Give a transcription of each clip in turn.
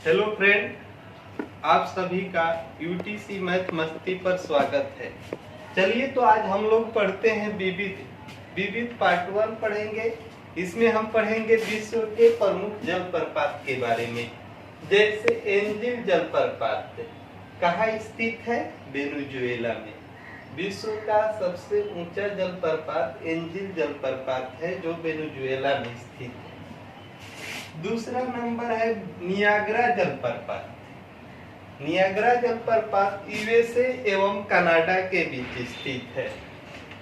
Hello friend, आप सभी का यूटीसी मैथ मस्ती पर स्वागत है। चलिए तो आज हम लोग पढ़ते हैं विविध पार्ट 1 पढ़ेंगे। इसमें हम पढ़ेंगे विश्व के प्रमुख जलप्रपात के बारे में। जैसे एंजिल जलप्रपात कहाँ स्थित है? वेनेजुएला में। विश्व का सबसे ऊंचा जलप्रपात एंजिल जलप्रपात है जो वेनेजुएला में स्थित है। दूसरा नंबर है नियाग्रा जलप्रपात। नियाग्रा जलप्रपात यूएसए एवं कनाडा के बीच स्थित है।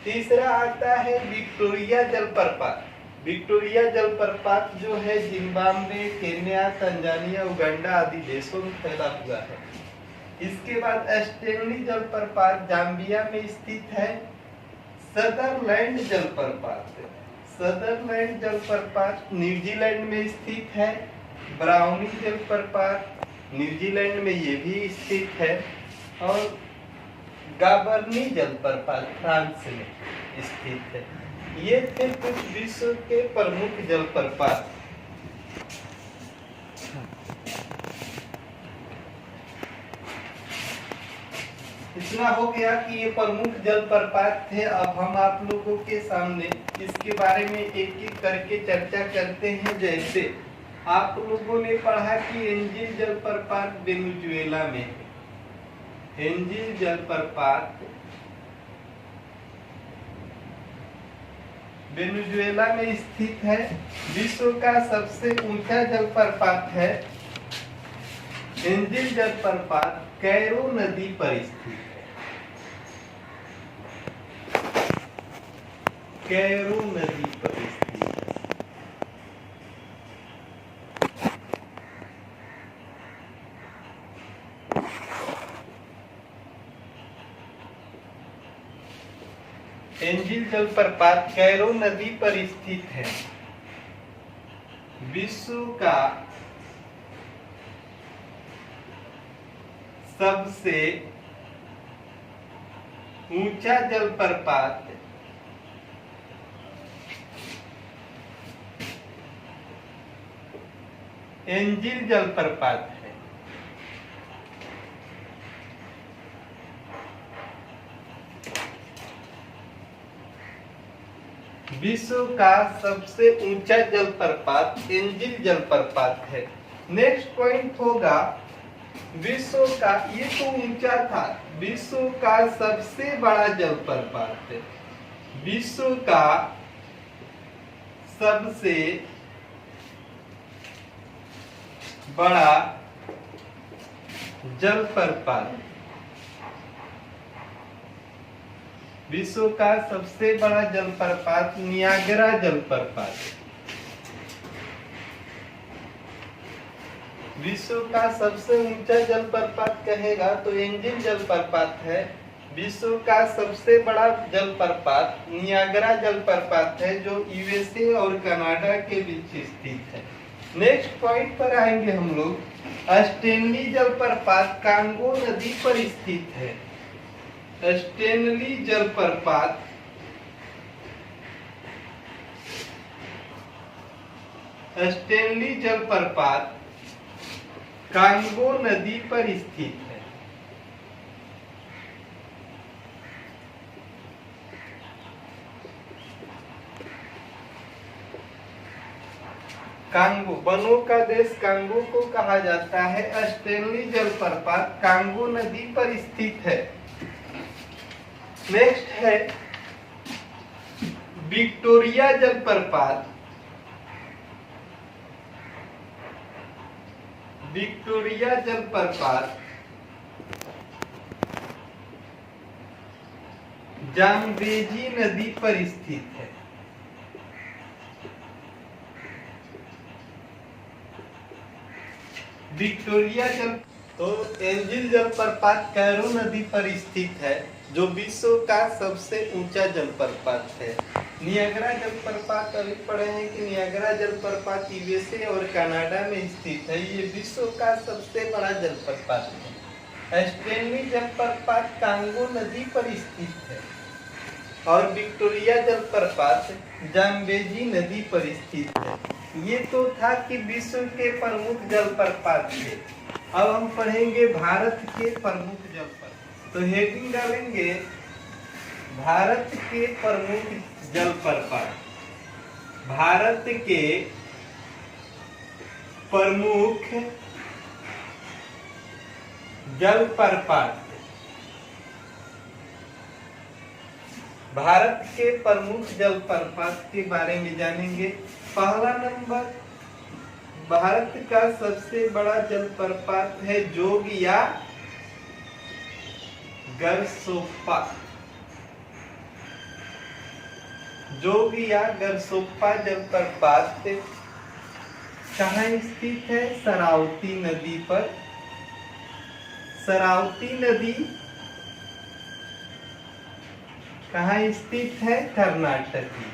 तीसरा आता है विक्टोरिया जलप्रपात। विक्टोरिया जलप्रपात जो है जिम्बाब्वे, केन्या, तंजानिया, उगांडा आदि देशों में फैला हुआ है। इसके बाद स्टेनली जलप्रपात जाम्बिया में स्थित है। सदरलैंड जलप्रपात सदरलैंड जलप्रपात न्यूजीलैंड में स्थित है। ब्राउनी जलप्रपात न्यूजीलैंड में ये भी स्थित है। और गाबर्नी जलप्रपात फ्रांस में स्थित है। ये थे कुछ विश्व के प्रमुख जलप्रपात। इतना हो गया कि ये प्रमुख जलप्रपात थे। अब हम आप लोगों के सामने इसके बारे में एक एक करके चर्चा करते हैं। जैसे आप लोगों ने पढ़ा कि एंजिल जलप्रपात वेनेजुएला में है। एंजिल जलप्रपात वेनेजुएला में स्थित है। विश्व का सबसे ऊंचा जलप्रपात है। एंजिल जलप्रपात कैरो नदी पर स्थित है। कैरो नदी पर स्थित है। एंजिल जलप्रपात कैरो नदी पर स्थित है। विश्व का सबसे ऊंचा जलप्रपात एंजिल जलप्रपात है। विश्व का सबसे ऊंचा जलप्रपात एंजिल जलप्रपात है। नेक्स्ट पॉइंट होगा विश्व का, ये तो ऊंचा था, विश्व का सबसे बड़ा जलप्रपात है। विश्व का सबसे बड़ा जलप्रपात, विश्व का सबसे बड़ा जलप्रपात नियाग्रा जलप्रपात। विश्व का सबसे ऊंचा जलप्रपात कहेगा तो एंजिल जलप्रपात है। विश्व का सबसे बड़ा जलप्रपात नियाग्रा जलप्रपात है जो यूएसए और कनाडा के बीच स्थित है। नेक्स्ट पॉइंट पर आएंगे हम लोग। स्टेनली जलप्रपात कांगो नदी पर स्थित है। स्टेनली जलप्रपात स्टेनली जलप्रपात कांगो नदी पर स्थित है। कांगो, वनों का देश कांगो को कहा जाता है। स्टेनली जलप्रपात कांगो नदी पर स्थित है। नेक्स्ट है विक्टोरिया जलप्रपात। विक्टोरिया जलप्रपात जाम्बेजी नदी पर स्थित है। विक्टोरिया जल तो एंजिल जलप्रपात कैरो नदी पर स्थित है जो विश्व का सबसे ऊंचा जलप्रपात है। नियाग्रा जलप्रपात अभी पढ़े हैं कि नियाग्रा जलप्रपात यूएसए और कनाडा में स्थित है। ये विश्व का सबसे बड़ा जलप्रपात है। स्टेनली जलप्रपात कांगो नदी पर स्थित है और विक्टोरिया जलप्रपात जाम्बेजी नदी पर स्थित है। ये तो था कि विश्व के प्रमुख जलप्रपात थे। अब हम पढ़ेंगे भारत के प्रमुख जलप्रपात। तो हेडिंग डालेंगे भारत के प्रमुख जलप्रपात। भारत के प्रमुख जलप्रपात। भारत के प्रमुख जलप्रपात के बारे में जानेंगे। पहला नंबर, भारत का सबसे बड़ा जलप्रपात है जोग या गरसोप्पा। जोग या गरसोप्पा जलप्रपात कहाँ स्थित है? शरावती नदी पर। शरावती नदी कहाँ स्थित है? कर्नाटक में।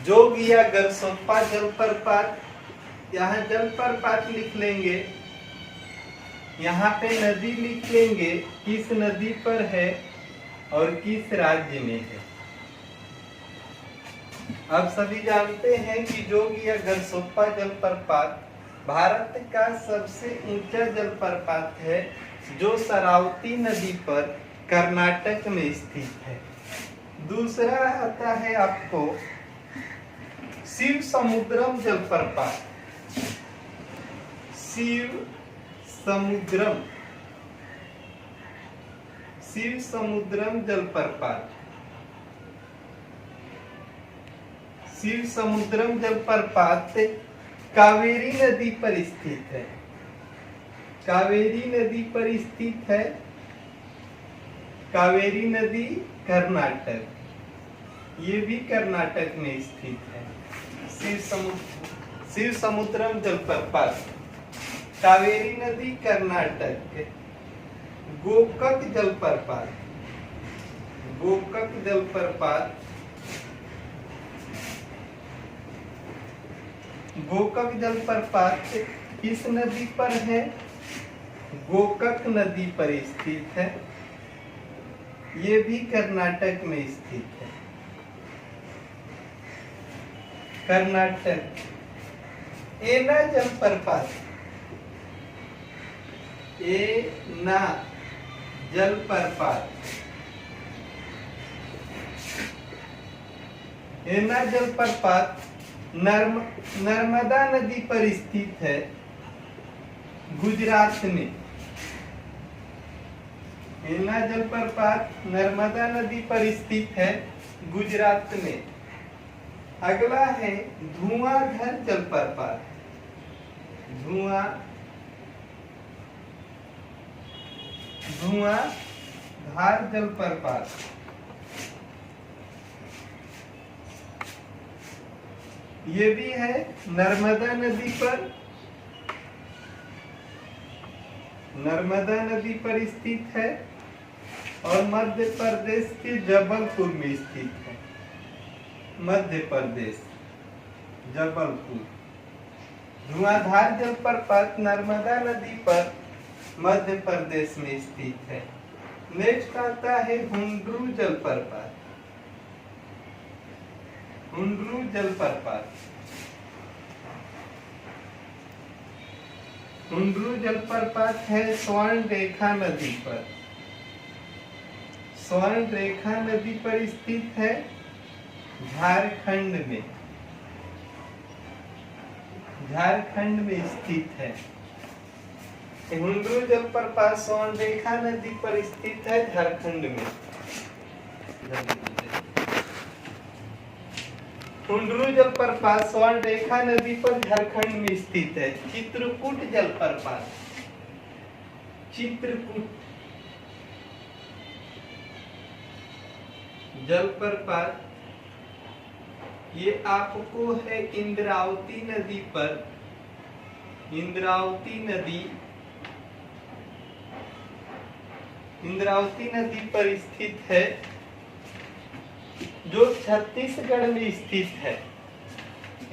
जोग या गरसोप्पा जलप्रपात, यहाँ जलप्रपात लिख लेंगे, यहाँ पे नदी लिख लेंगे, किस नदी पर है और किस राज्य में है। अब सभी जानते हैं कि जोग या गरसोप्पा जलप्रपात भारत का सबसे ऊंचा जलप्रपात है जो शरावती नदी पर कर्नाटक में स्थित है। दूसरा आता है आपको शिव समुद्रम जलप्रपात। शिव समुद्रम जलप्रपात। शिव समुद्रम जलप्रपात कावेरी नदी पर स्थित है। कावेरी नदी पर स्थित है। कावेरी नदी कर्नाटक, ये भी कर्नाटक में स्थित है। शिव समुद्रम जलप्रपात कावेरी नदी कर्नाटक। गोकक जलप्रपात। गोकक जलप्रपात, गोकक जलप्रपात किस नदी पर है? गोकक नदी पर स्थित है। ये भी कर्नाटक में स्थित है। कर्नाटक। एना जलप्रपात। एना जलप्रपात। एना जलप्रपात नर्मदा नदी पर स्थित है, गुजरात में। एना जलप्रपात नर्मदा नदी पर स्थित है, गुजरात में। अगला है धुआंधार जलप्रपात। धुआंधार जलप्रपात ये भी है नर्मदा नदी पर। नर्मदा नदी पर स्थित है और मध्य प्रदेश के जबलपुर में स्थित है। मध्य प्रदेश, जबलपुर। धुआंधार जलप्रपात नर्मदा नदी पर मध्य प्रदेश में स्थित है। नेक्स्ट आता है हुंड्रू जलप्रपात। हुंड्रू जलप्रपात। हुंड्रू जलप्रपात है स्वर्ण रेखा नदी पर। स्वर्ण रेखा नदी पर स्थित है, झारखंड में। झारखंड में स्थित है। हुंड्रू जलप्रपात स्वर्ण रेखा नदी पर स्थित है, झारखंड में। हुंड्रू जलप्रपात स्वर्ण रेखा नदी पर झारखंड में स्थित है। चित्रकूट जलप्रपात। चित्रकूट जलप्रपात ये आपको है इंद्रावती नदी पर। इंद्रावती नदी पर स्थित है, जो छत्तीसगढ़ में स्थित है।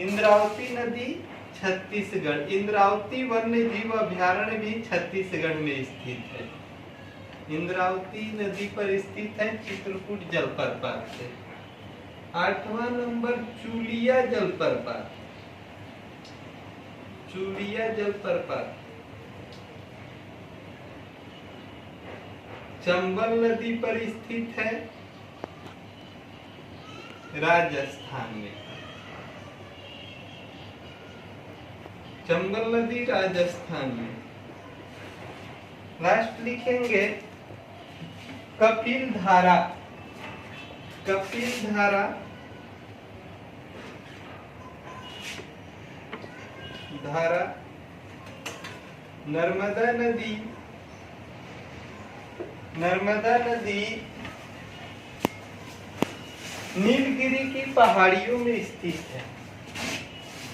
इंद्रावती नदी छत्तीसगढ़। इंद्रावती वन्य जीव अभयारण्य भी छत्तीसगढ़ में स्थित है। इंद्रावती नदी पर स्थित है चित्रकूट जलप्रपात से। 8वां नंबर चूलिया जलप्रपात। चूलिया जलप्रपात चंबल नदी पर स्थित है, राजस्थान में। चंबल नदी राजस्थान में। लास्ट लिखेंगे कपिल धारा। कपिल धारा धारा नर्मदा नदी। नर्मदा नदी नीलगिरी की पहाड़ियों में स्थित है।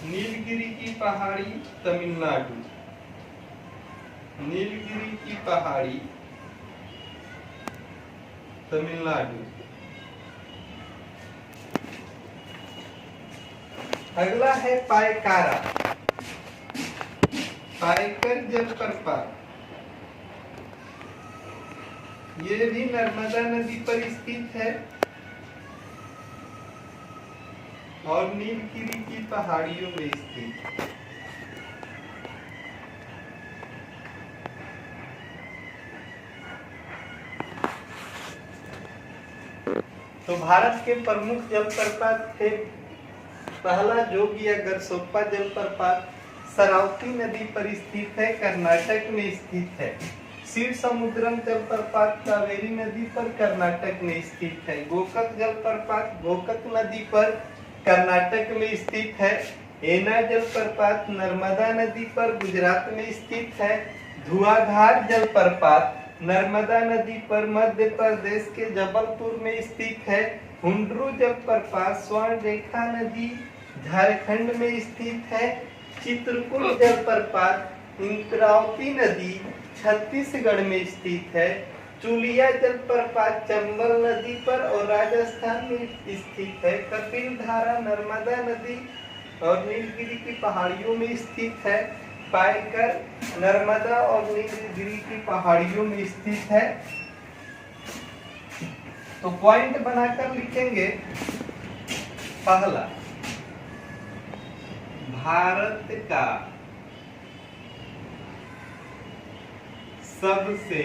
नीलगिरी की पहाड़ी तमिलनाडु। नीलगिरी की पहाड़ी तमिलनाडु। अगला है पायकारा। पायकर जलप्रपात, ये भी नर्मदा नदी पर स्थित है और नीलगिरी की पहाड़ियों में स्थित। तो भारत के प्रमुख जलप्रपात थे, पहला जोग या गरसोप्पा जलप्रपात शरावती नदी पर स्थित है, कर्नाटक में स्थित है। शिव समुद्रम जलप्रपात कावेरी नदी पर कर्नाटक में स्थित है। गोकक जलप्रपात गोकक नदी पर कर्नाटक में स्थित है। एना जलप्रपात नर्मदा नदी पर गुजरात में स्थित है। धुआंधार जलप्रपात नर्मदा नदी पर मध्य प्रदेश के जबलपुर में स्थित है। हुंड्रू जलप्रपात स्वर्ण रेखा नदी झारखंड में स्थित है। चित्रकूट जलप्रपात इंद्रावती नदी छत्तीसगढ़ में स्थित है। चूलिया जलप्रपात चंबल नदी पर और राजस्थान में स्थित है। कपिल धारा नर्मदा नदी और नीलगिरी की पहाड़ियों में स्थित है। पायकर नर्मदा और नीलगिरी की पहाड़ियों में स्थित है। तो पॉइंट बनाकर लिखेंगे। पहला, भारत का सबसे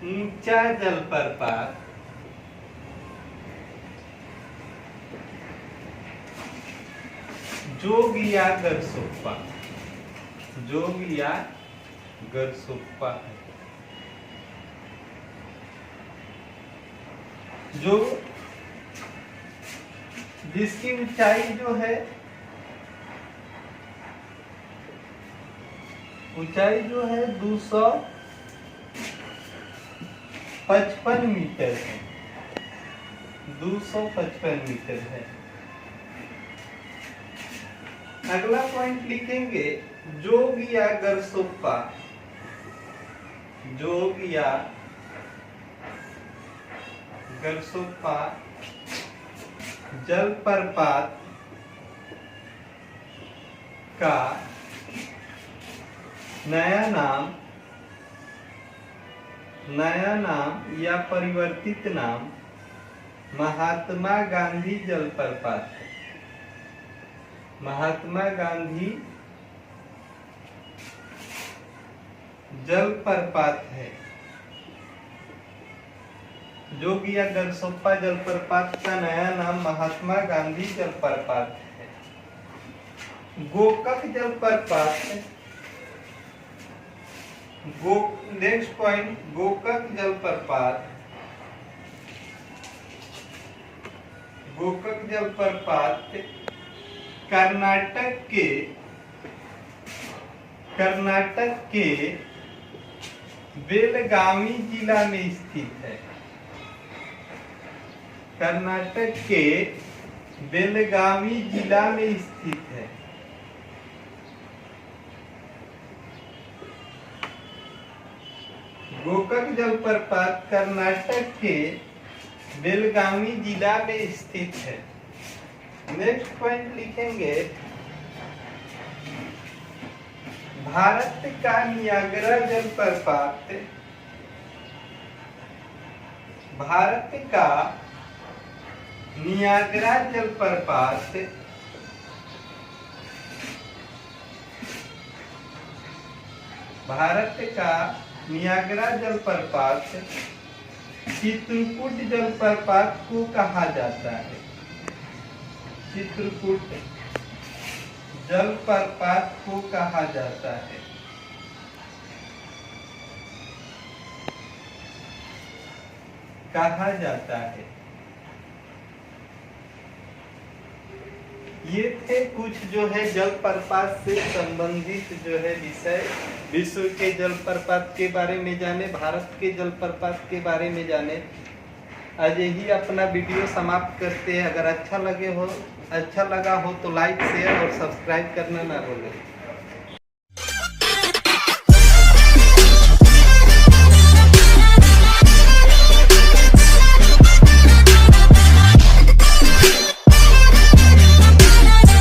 ऊंचा जलप्रपात जोग या गरसोप्पा। जोग या गरसोप्पा है। जो जिसकी ऊंचाई जो है ऊंचाई जो है 255 मीटर है। 255 मीटर है। अगला पॉइंट लिखेंगे जोग या गरसोप्पा। जोग या गरसोप्पा जलप्रपात का नया नाम या परिवर्तित नाम महात्मा गांधी जलप्रपात है। महात्मा गांधी जलप्रपात है। जोग या गरसोप्पा जलप्रपात का नया नाम महात्मा गांधी जलप्रपात है। गोकक जलप्रपात नेक्स्ट पॉइंट, गोकक जलप्रपात। गोकक जलप्रपात कर्नाटक के बेलगावी जिला में स्थित है। कर्नाटक के बेलगावी जिला में स्थित है। गोकक जलप्रपात कर्नाटक के बेलगावी जिला में स्थित है। नेक्स्ट पॉइंट लिखेंगे भारत का नियाग्रा जलप्रपात। भारत का नियाग्रा जलप्रपात भारत का नियाग्रा जलप्रपात चित्रकूट जलप्रपात को कहा जाता है। चित्रकूट जलप्रपात को कहा जाता है। कहा जाता है। ये थे कुछ जो है जलप्रपात से संबंधित जो है विषय। विश्व के जलप्रपात के बारे में जाने, भारत के जलप्रपात के बारे में जाने। आज यही अपना वीडियो समाप्त करते हैं। अगर अच्छा लगा हो तो लाइक शेयर और सब्सक्राइब करना ना भूलें।